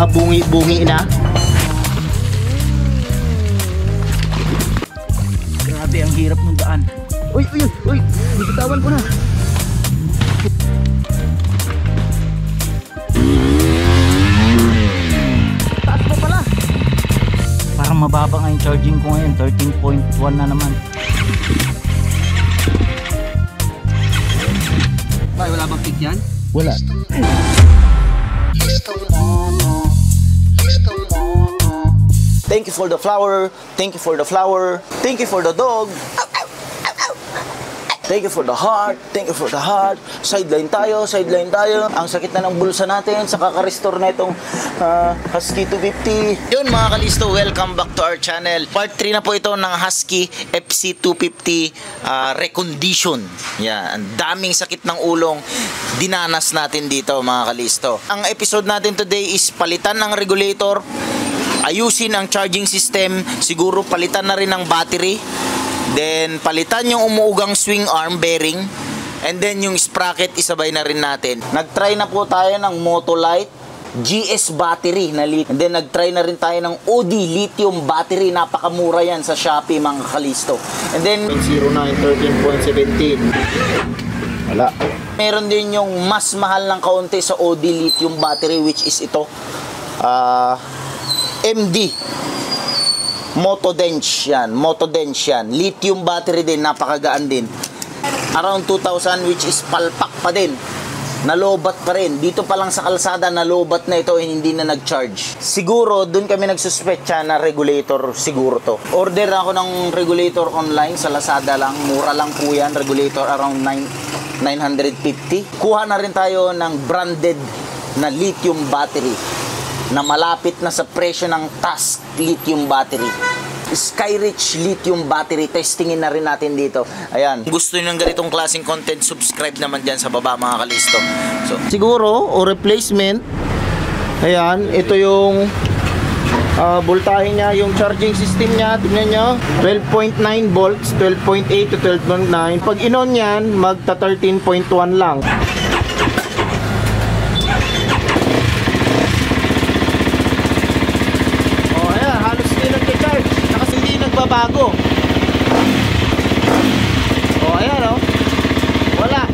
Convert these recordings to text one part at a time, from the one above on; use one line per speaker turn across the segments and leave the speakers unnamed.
nakabungi-bungi na. Grabe, ang hirap ng daan. Uy, uy, uy, bitawan ko na. Taas pa pala. Parang mababa nga yung charging ko ngayon, 13.1 na naman.
Ay, wala bang pick yan?
Wala. Thank you for the flower. Thank you for the flower. Thank you for the dog. Thank you for the heart. Thank you for the heart. Sideline tayo, sideline tayo. Ang sakit na ng bulsa natin sa kaka-restore na itong Husky 250. Yun mga kalisto, welcome back to our channel. Part 3 na po ito ng Husky FC 250 recondition. Yan, ang daming sakit ng ulong dinanas natin dito mga kalisto. Ang episode natin today is palitan ng regulator, ayusin ang charging system, siguro palitan na rin ng battery. Then, palitan yung umuugang swing arm bearing. And then, yung sprocket, isabay na rin natin. Nag-try na po tayo ng Motolite GS battery na lithium. And then, nag-try na rin tayo ng OD lithium battery. Napakamura yan sa Shopee, mga kalisto. And then, 09 13.17. Wala. Meron din yung mas mahal ng kaunti sa OD lithium battery, which is ito. MD. Motodench yan, Motodench yan. Lithium battery din, napakagaan din. Around 2,000, which is palpak pa din. Nalobat pa rin. Dito pa lang sa kalsada, nalobat na ito, hindi na nag-charge. Siguro, dun kami nagsuspetsa na regulator, siguro to. Order ako ng regulator online sa Lazada lang. Mura lang po yan, regulator around 950. Kuha na rin tayo ng branded na lithium battery na malapit na sa presyo ng Tusk lithium battery. Skyrich lithium battery, testingin na rin natin dito. Ayan. Gusto niyo ng ganitong klaseng content, subscribe naman dyan sa baba mga kalisto. So, siguro, o replacement, ayan, ito yung voltahe niya, yung charging system niya, tignan nyo, 12.9 volts, 12.8 to 12.9. Pag inon yan, magta 13.1 lang. Bago. Oh, ayan oh. Wala.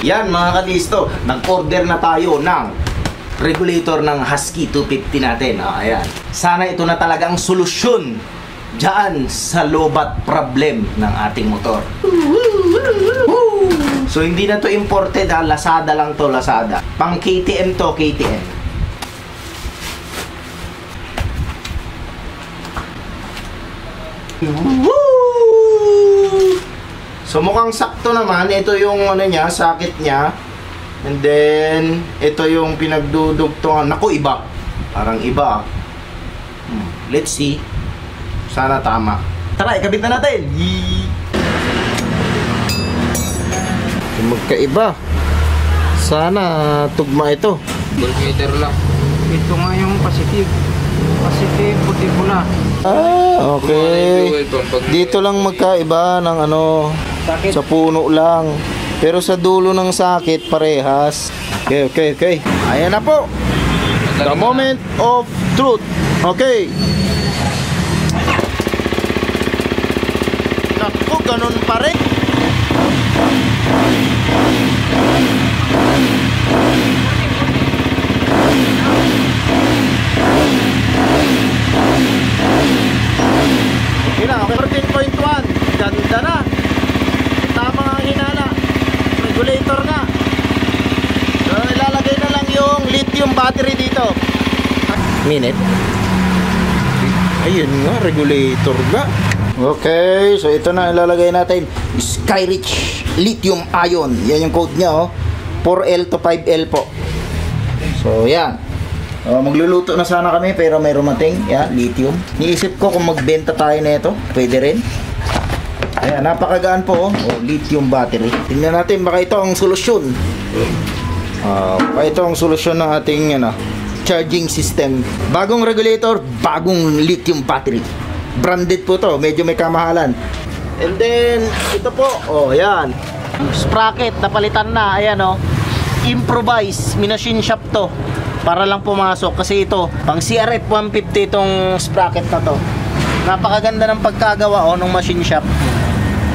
Yan mga kalisto, nag-order na tayo ng regulator ng Husky 250 natin. Oh, ayan. Sana ito na talaga ang solusyon dyan sa lobat problem ng ating motor. So hindi na to imported ha, Lazada lang to, Lazada. Pang KTM to, KTM. So mukhang sakto naman, ito yung ano niya, sakit niya. And then ito yung pinagdudugtungan. Naku, iba. Parang iba. Let's see. Sana tama. Tara, ikabit na natin. Magkaiba. Sana tugma ito.
Voltmeter lang. Ito nga yung positive. Positive, puti pula.
Ah, okay. Dito lang magkaiba ng ano, sakit. Sa puno lang. Pero sa dulo ng sakit, parehas. Okay, okay, okay. Ayan na po. The moment of truth. Okay. Naku, ganun pa rin. Okay na, okay. 13.1. Ganda na. Tama ang hinala. Regulator na. So, ilalagay na lang yung lithium battery dito. Minute. Ayun nga, regulator nga. Okay, so ito na ilalagay natin. Skyrich lithium ion. Yan yung code niya, oh. 4L to 5L po. So, yan. Magluluto na sana kami pero may rumating. Yan, lithium. Niisip ko kung magbenta tayo na ito. Pwede rin. Ayan, napakagaan po, oh. Lithium battery. Tingnan natin, baka ito ang solusyon. Baka ito ang solusyon ng ating charging system. Bagong regulator, bagong lithium battery. Branded po to, medyo may kamahalan. And then, ito po, oh, yan. Sprocket, napalitan na, ayan oh. Improvise, minachine shop to. Para lang pumasok, kasi ito, pang CRF 150 itong sprocket na to. Napakaganda ng pagkagawa oh, ng machine shop.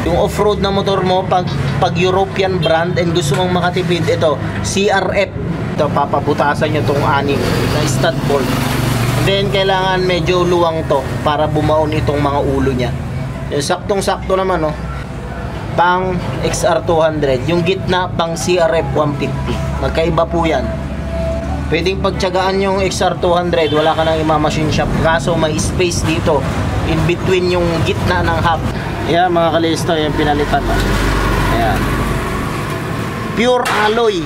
Yung off-road na motor mo, pag European brand and gusto mong makatipid, ito, CRF. Ito, papabutasan nyo itong anim na stud bolt. And then, kailangan medyo luwang to para bumaon itong mga ulo niya. Yung saktong-sakto naman, oh, pang XR200. Yung gitna, pang CRF 150. Magkaiba po yan. Pwedeng pagtyagaan yung XR200, wala ka nang ima-machine shop. Kaso may space dito, in between yung gitna ng hub. Ayan mga kalisto, yung pinalitan. Ayan. Pure alloy.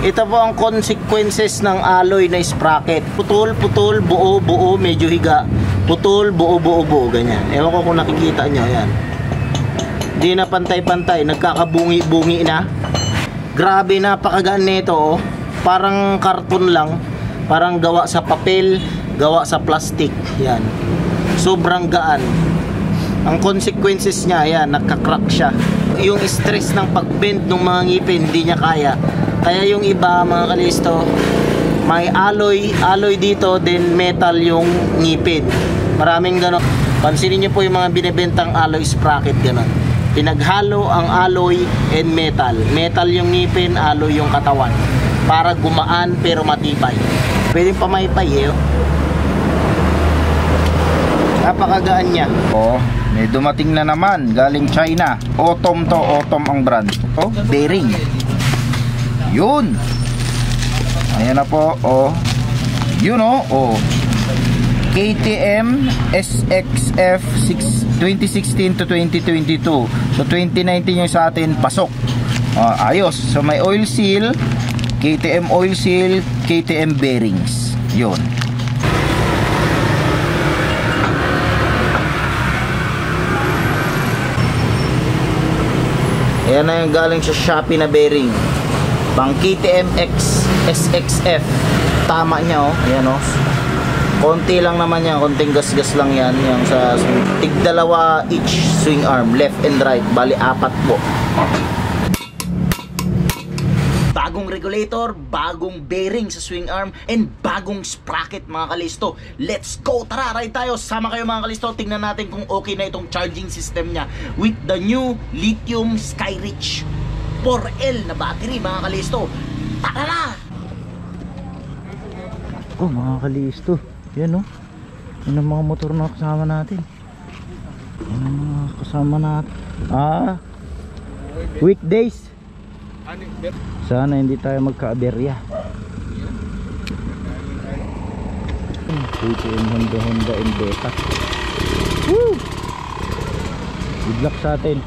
Ito po ang consequences ng alloy na sprocket. Putol, putol, buo, buo, medyo higa. Putol, buo, buo, buo, ganyan. Ewan ko kung nakikita nyo, ayan. Hindi na pantay-pantay, nagkakabungi-bungi na. Grabe, napakagaan nito, oh. Parang karton lang. Parang gawa sa papel, gawa sa plastic. Yan. Sobrang gaan. Ang consequences niya, ayan, nagka-crack siya. Yung stress ng pag-bend ng mga ngipin, hindi niya kaya. Kaya yung iba, mga kalisto, may alloy dito, then metal yung ngipin. Maraming gano'n. Pansinin niyo po yung mga binibentang alloy sprocket, gano'n. Pinaghalo ang alloy and metal. Metal yung ngipin, alloy yung katawan. Para gumaan pero matibay. Pwedeng pamaypay eh. Oh. Napakagaan niya.
Oh, may dumating na naman galing China. Autumn to, Autumn ang brand. Oh, bearing. Yun. Ayan na po, oh. Yun oh. KTM SXF 2016 to 2022. So 2019 yung sa atin pasok. Ayos. So may oil seal, KTM oil seal, KTM bearings. Yun.
Ayan na yung galing sa Shopee na bearing. Pang KTM X SXF. Tama niya oh. Ayan oh. Konti lang naman yan, konting gas-gas lang yan. Yung sa tig-dalawa each swing arm, left and right, bali 4 po. Bagong regulator, bagong bearing sa swing arm, and bagong sprocket mga kalisto. Let's go! Tara, ride tayo! Sama kayo mga kalisto, tingnan natin kung okay na itong charging system niya with the new lithium Skyreach 4L na battery mga kalisto. Tara na!
Oh mga kalisto, yan oh. Yan ang mga motor na kasama natin. Yan ang mga kasama natin. Weekdays. Sana hindi tayo magka-aberya. KTM Honda and Beta. Woo! Good luck sa atin.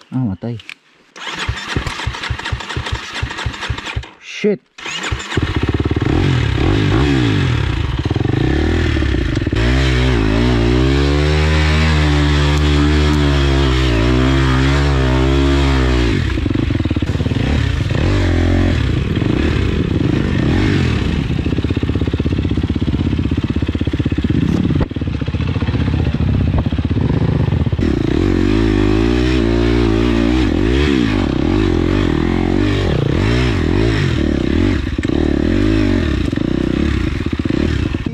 Matay. Shit.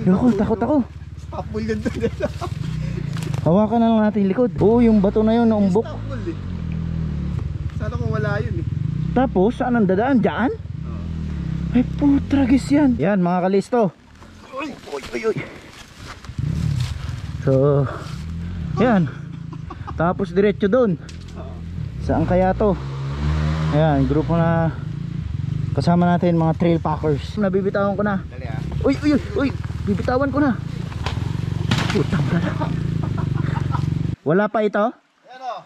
Yoko, takot ako.
Stopball yun doon.
Hawakan na lang natin yung likod. Oo, yung bato na yun, naumbok.
Stopball eh. Sana kung wala yun eh.
Tapos, saan ang dadaan? Diyan? Ay, putragis yan. Yan, mga kalisto. Uy. So, yan. Tapos, diretso doon. Saan kaya to? Ayan, grupo na kasama natin, mga trail packers. Nabibitawan ko na.
Dali ah.
Uy, bibitawan ko na. Putang gala. Wala pa ito?
Ayan o.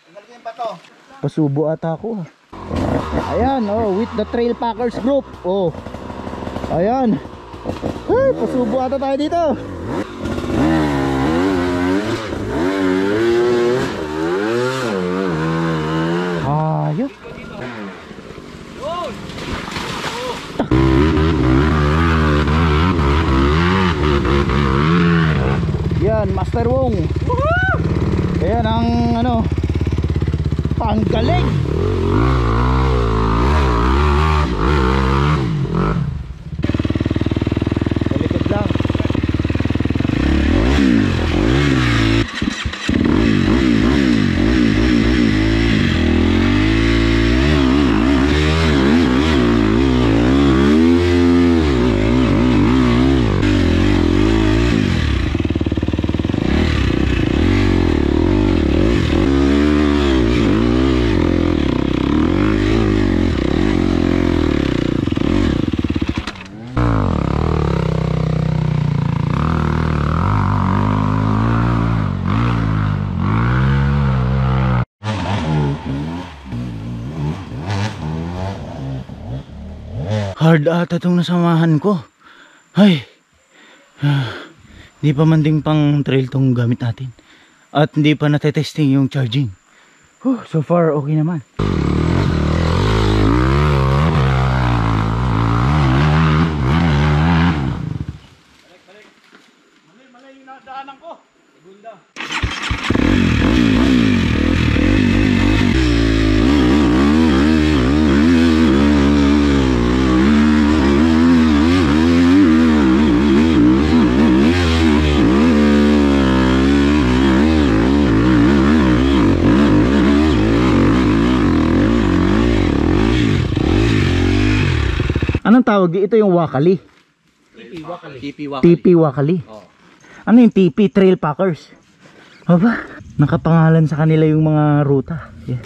Tanggalin yung bato.
Pasubo ata ako. Ayan, oh, with the trail packers group. Oh. Ayan. Ay, pasubo ata tayo dito. Ayok. Yan, Master Wong. Ayan ang ano, panggaling. Talikod lang. Hard ata itong nasamahan ko. Ay, hindi pa man ding pang trail tong gamit natin. At hindi pa natetesting yung charging. So far okay naman. Anong tawag? Ito yung Wakali. TP Wakali. Ano yung TP? Trail Packers. Aba, nakapangalan sa kanila yung mga ruta. Yeah.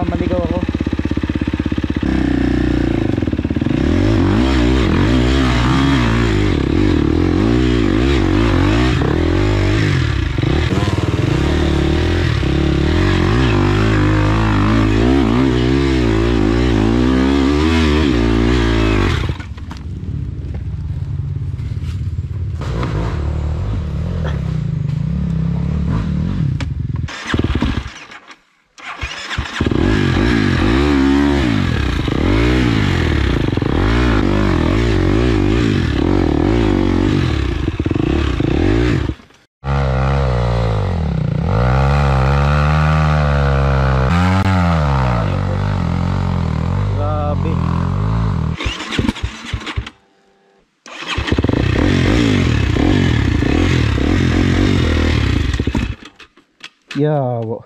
Maligaw ako. Yawo.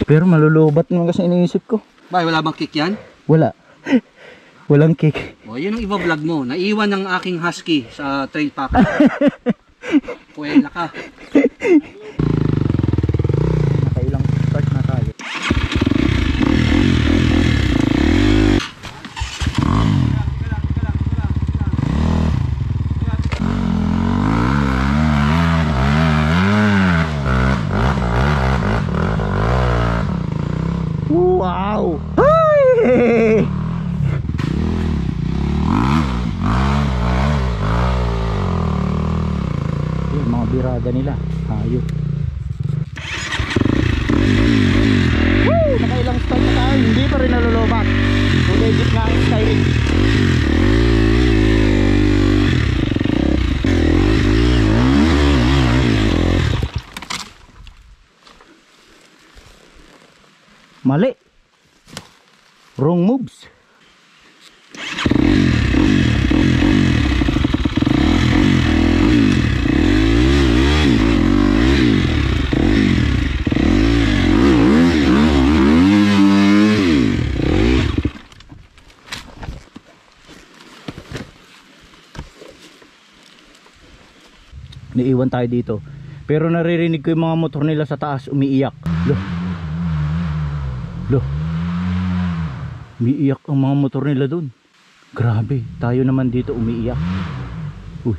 Pero malulubat naman kasi iniisip ko.
Bay, wala bang kick yan?
Wala. Walang kick.
O, yun ang iba vlog mo. Naiwan ng aking husky sa trail packer. Puwela ka.
Nakailang start na tayo. Wow! Ay! Yung mga birada nila, hayop. Woo! Nakailang start na tayo, hindi pa rin nalulubat. So legit nga ang styling. Mali. Wrong moves. Naiwan tayo dito. Pero naririnig ko yung mga motor nila sa taas umiiyak. Loh. Loh. Umiiyak ang mga motor nila dun. Grabe, tayo naman dito umiiyak. Uy.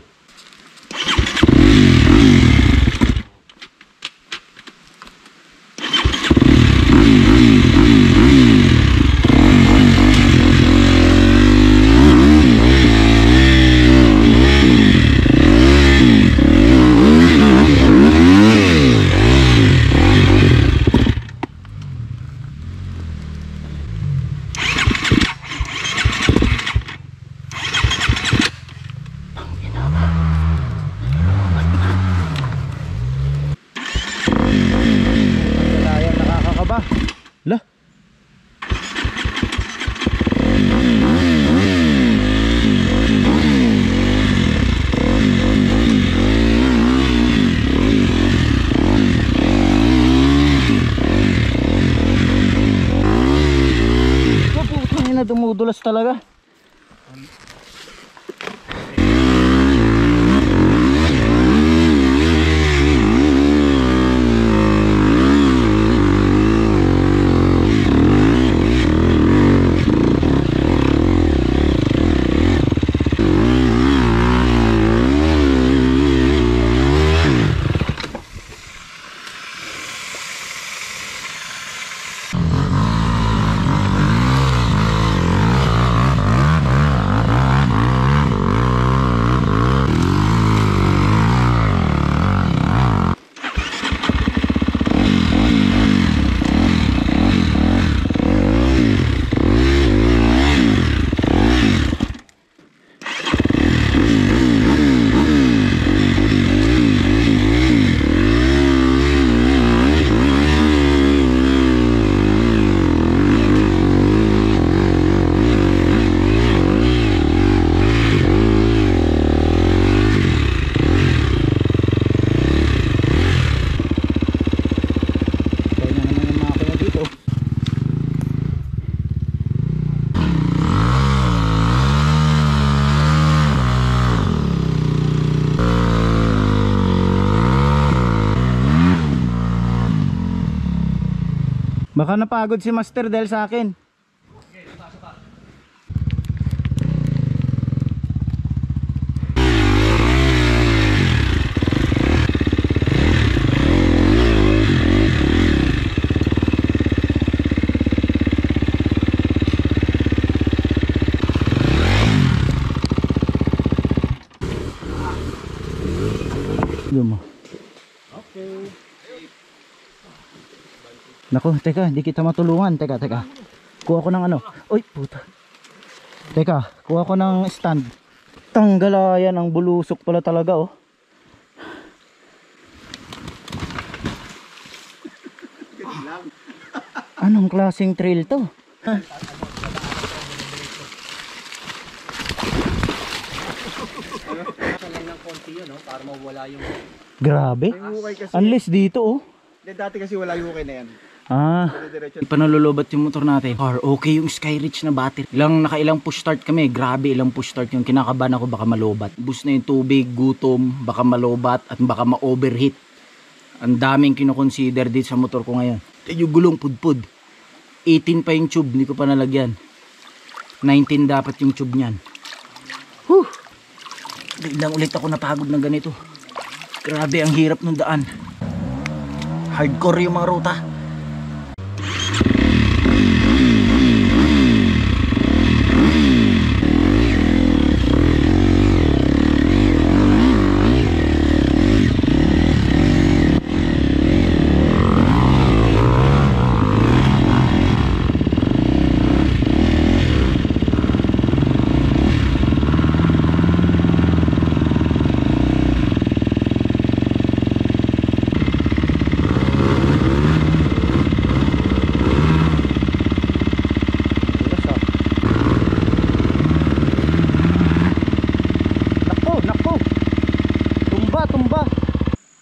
Lah. Putang ina, dumudulas talaga. Baka napagod si Master dahil sa akin. Mo. Okay. Nako, teka, hindi kita matulungan. Teka. Kuha ko ng ano. Uy, puta. Teka, kuha ko ng stand. Tanggalayan, ang bulusok pala talaga, oh. Anong klaseng trail to?
Para mawala yung...
Grabe. Unless dito, oh.
Dati kasi wala yung okay na yan. Diretso.
Panalulubat yung motor natin. Okay yung Skyreach na battery. Nakailang push start kami. Grabe, ilang push start yung kinakabahan ako baka malobat. Bus na yung tubig, gutom, baka malobat at baka ma-overheat. Ang daming kinoconsider dito sa motor ko ngayon. Yung gulong pudpud. 18 pa yung tube, hindi ko pa nalagyan. 19 dapat yung tube niyan. Whew! Biglang ulit ako napagod ng ganito. Grabe, ang hirap ng daan. Hardcore yung mga ruta.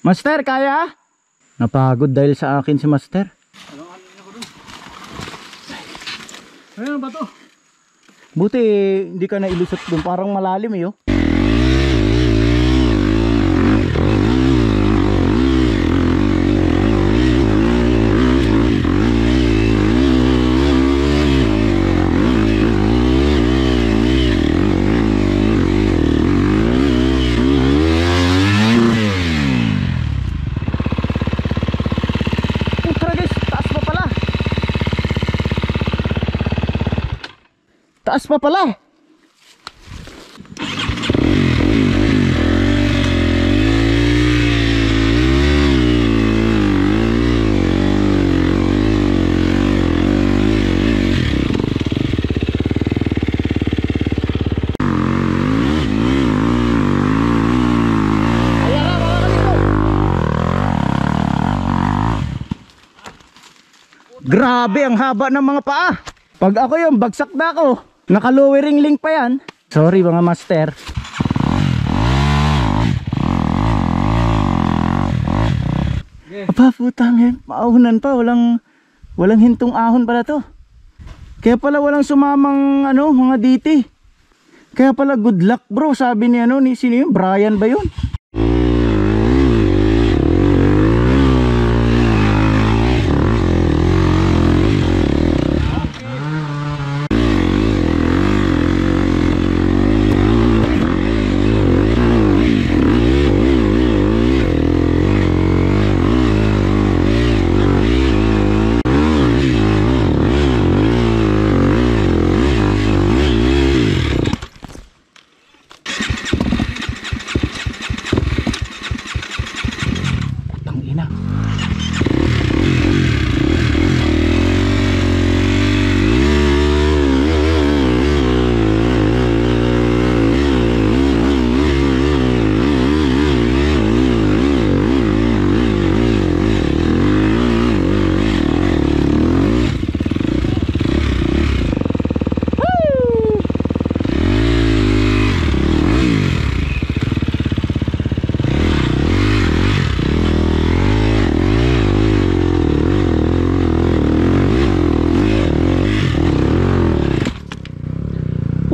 Master, kaya? Napagod dahil sa akin si Master.
Ano ba to?
Buti hindi ka nailusot doon, parang malalim eh. Oh. Taas pa pala. Grabe ang haba ng mga paa. Pag ako yung bagsak na ako. Naka-lowering link pa yan. Sorry mga master. Aba putang yan. Maahunan pa. Walang hintong ahon pala to. Kaya pala walang sumamang mga DT. Kaya pala good luck bro. Sabi ni sino yun? Brian ba yun?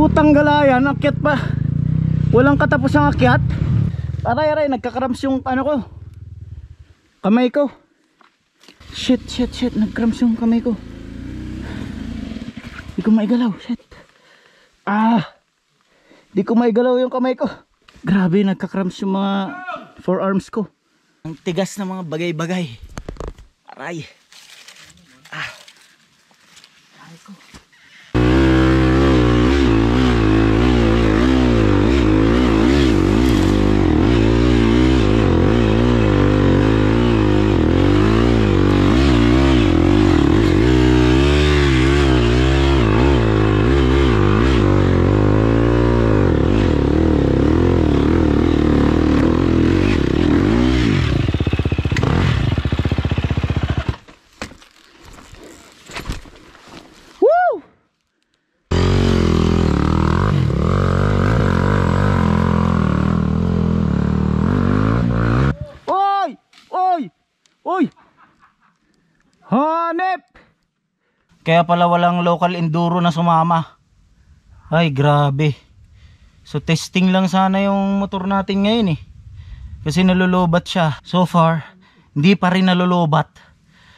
Putang galayan, akyat pa. Walang katapos ang akyat. Aray, nagkakrams yung ko. Kamay ko. Shit, nagkrams yung kamay ko. Di ko maigalaw, shit. Di ko maigalaw yung kamay ko. Grabe, nagkakrams yung mga forearms ko. Ang tigas na mga bagay-bagay. Aray. Aray ko. Hanep! Kaya pala walang local enduro na sumama. Ay, grabe. So, testing lang sana yung motor natin ngayon eh. Kasi nalulubat siya. So far, hindi pa rin nalulubat.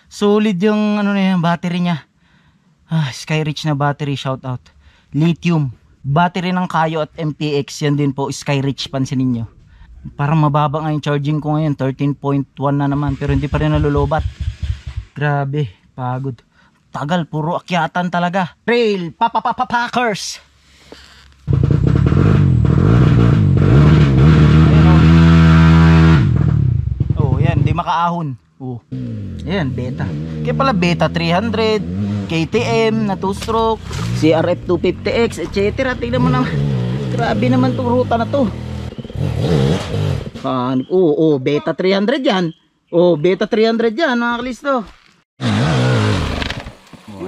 Solid yung ano na yan, battery niya. Skyreach na battery, shout out. Lithium. Battery ng Kayo at MPX, yan din po, Skyreach, pansinin nyo. Parang mababa nga yung charging ko ngayon, 13.1 na naman, pero hindi pa rin nalulubat. Grabe, pagod. Tagal, puro akyatan talaga. Trail, packers. Oh, yan, di makaahon. Oh. Ayan, beta. Kaya pala beta 300, KTM na 2-stroke, CRF 250X, etc. Tingnan mo naman. Grabe naman itong ruta na to. Beta 300 yan. Beta 300 yan, mga kalisto.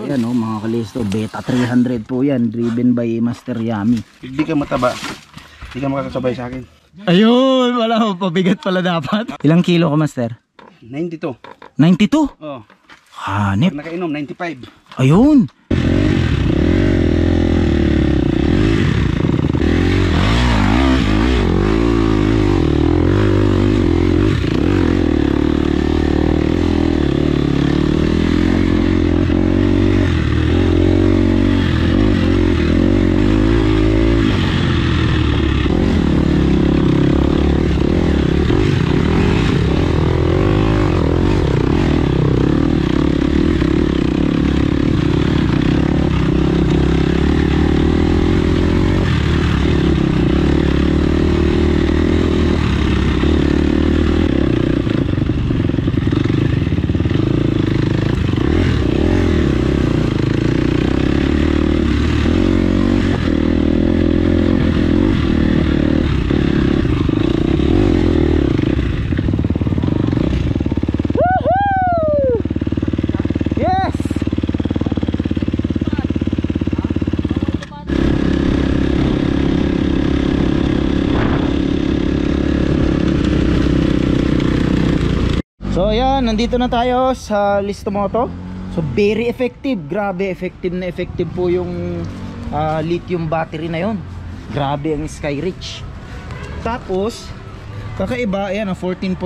Ayan mga kalisto, beta 300 po yan, driven by Master Yami.
Hindi ka mataba. Hindi ka makakasabay sa akin.
Ayun, wala, pabigat pala dapat. Ilang kilo ka, Master?
92.
92?
Oh.
Hanip.
Pag nakainom, 95.
Ayun. So ayan, nandito na tayo sa Listo Moto. So very effective, grabe effective na effective po yung lithium battery na yon. Grabe ang Skyreach. Tapos kakaiba, ayan 14.0.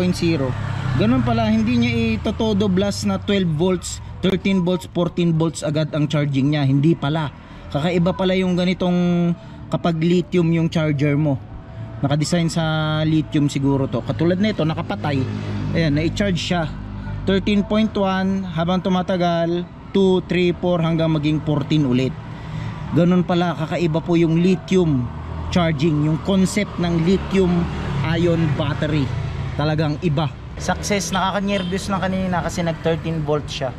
Ganun pala, hindi niya itotodo blast na 12 volts, 13 volts, 14 volts agad ang charging niya. Hindi pala. Kakaiba pala yung ganitong kapag lithium yung charger mo. Nakadesign sa lithium siguro to. Katulad nito, nakapatay. Ayan, na-charge siya 13.1 habang tumatagal 2, 3, 4 hanggang maging 14 ulit. Ganun pala, kakaiba po yung lithium charging, yung concept ng lithium ion battery. Talagang iba. Success, nakaka-nervous na kanina kasi nag 13 volts siya.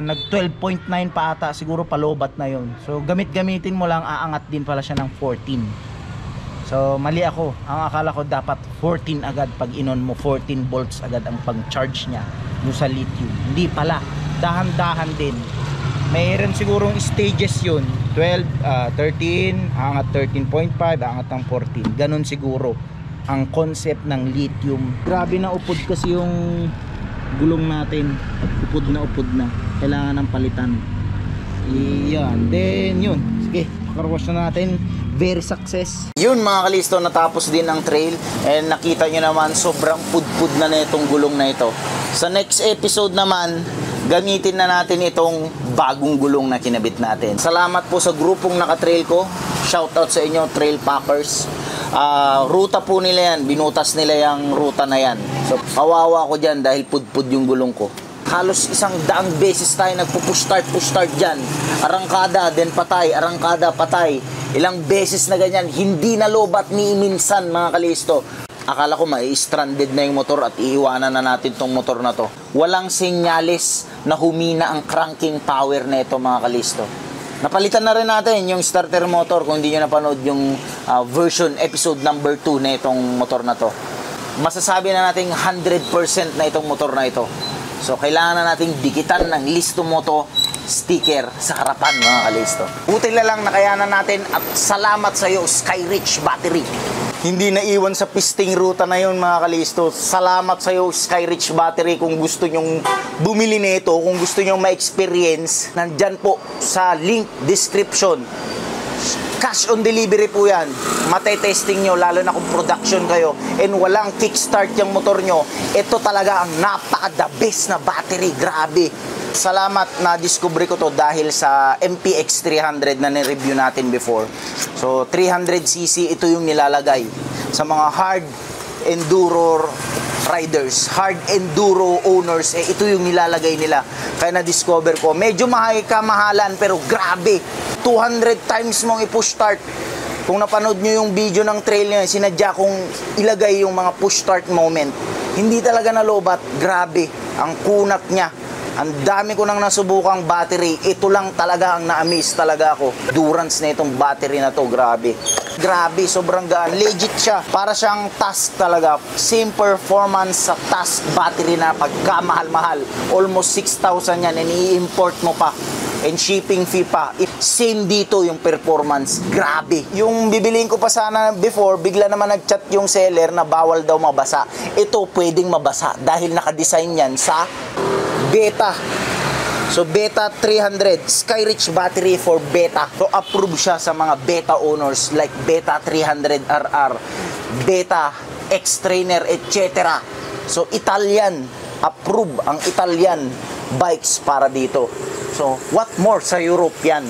Nag 12.9 pa ata, siguro palobat na yon. So gamit-gamitin mo lang, aangat din pala siya ng 14. So mali ako, ang akala ko dapat 14 agad, pag inon mo 14 volts agad ang pang-charge niya yung sa lithium. Hindi pala, dahan-dahan din. Mayroon sigurong stages yun, 12, 13, angat 13.5, angat ng 14. Ganon siguro ang concept ng lithium. Grabe na upod kasi yung gulong natin, upod na, kailangan ng palitan. Iyan, then yun, sige, pakarwash na natin. Very success. Yun mga kalisto, natapos din ang trail and nakita nyo naman sobrang pudpud na itong gulong na ito. Sa next episode naman, gamitin na natin itong bagong gulong na kinabit natin. Salamat po sa grupong nakatrail ko. Shoutout sa inyo, Trail Packers. Ruta po nila yan, binutas nila yung ruta na yan. So kawawa ko dyan dahil pudpud yung gulong ko. Halos 100 beses tayo nagpo-push start dyan. Arangkada, then patay, arangkada, patay. Ilang beses na ganyan, hindi nalobat ni minsan mga kalisto. Akala ko mai-stranded na yung motor at iiwanan na natin tong motor na to. Walang senyales na humina ang cranking power na ito mga kalisto. Napalitan na rin natin yung starter motor kung hindi nyo napanood yung version episode number 2 na itong motor na to. Masasabi na natin 100% na itong motor na ito. So, kailangan na nating dikitan ng Listo Moto sticker sa harapan mga kalisto. Buti na lang nakayanan natin at salamat sa iyo, Skyreach Battery.
Hindi na iwan sa pisting ruta na yun mga kalisto. Salamat sa'yo Skyrich Battery kung gusto nyong bumili nito, kung gusto nyong ma-experience, nandyan po sa link description. Cash on delivery po yan. Matay-testing nyo, lalo na kung production kayo and walang kickstart yung motor nyo. Ito talaga ang napaka-the best na battery. Grabe. Salamat na discover ko to dahil sa MPX 300 na ni-review natin before. So 300cc ito yung nilalagay sa mga hard enduro riders, hard enduro owners, ito yung nilalagay nila. Kaya na-discover ko, medyo kamahalan pero grabe, 200 times mong i-push start. Kung napanood nyo yung video ng trail nyo, sinadya kong ilagay yung mga push start moment. Hindi talaga nalobat, grabe, ang kunat niya. Ang dami ko nang nasubukang battery. Ito lang talaga ang na-amaze talaga ako. Endurance na itong battery na to, grabe. Grabe, sobrang gaan. Legit siya. Para siyang task talaga. Same performance sa task battery na pagkamahal-mahal. Almost 6,000 yan and i-import mo pa. And shipping fee pa. Same dito yung performance. Grabe. Yung bibiliin ko pa sana before, bigla naman nag-chat yung seller na bawal daw mabasa. Ito pwedeng mabasa dahil nakadesign yan sa Beta. So Beta 300 Skyrich battery for Beta. So approve siya sa mga Beta owners like Beta 300RR, Beta X-Trainer, etc. So Italian, approve ang Italian bikes para dito. So what more sa Europe yan?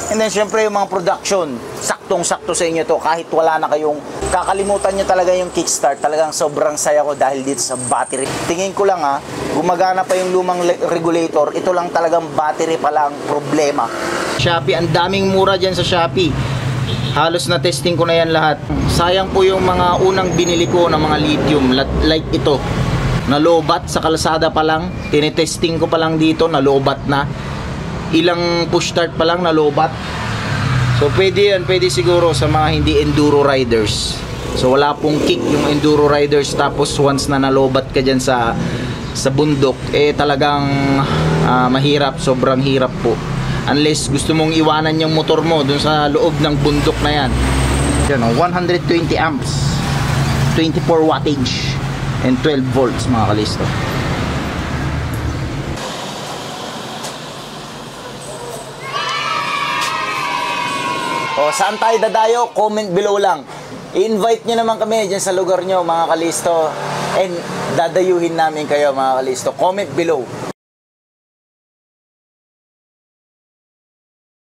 And then syempre yung mga production, saktong-sakto sa inyo to kahit wala na kayong kakalimutan nyo talaga yung kickstart. Talagang sobrang saya ko dahil dito sa battery. Tingin ko lang gumagana pa yung lumang regulator. Ito lang talagang battery pala ang problema.
Shopee, ang daming mura dyan sa Shopee. Halos na testing ko na yan lahat. Sayang po yung mga unang binili ko ng mga lithium like ito. Nalobat sa kalsada pa lang. Tinetesting ko pa lang dito, nalobat na. Ilang push start pa lang nalobat. So pwede yan, pwede siguro sa mga hindi enduro riders. So wala pong kick yung enduro riders, tapos once na nalobat ka dyan sa bundok, talagang mahirap, sobrang hirap po. Unless gusto mong iwanan yung motor mo dun sa loob ng bundok na yan. Yan, 120 amps, 24 wattage and 12 volts mga kalisto.
O, saan tayo dadayo? Comment below lang. I-invite nyo naman kami dyan sa lugar nyo, mga kalisto. And dadayuhin namin kayo, mga kalisto. Comment below.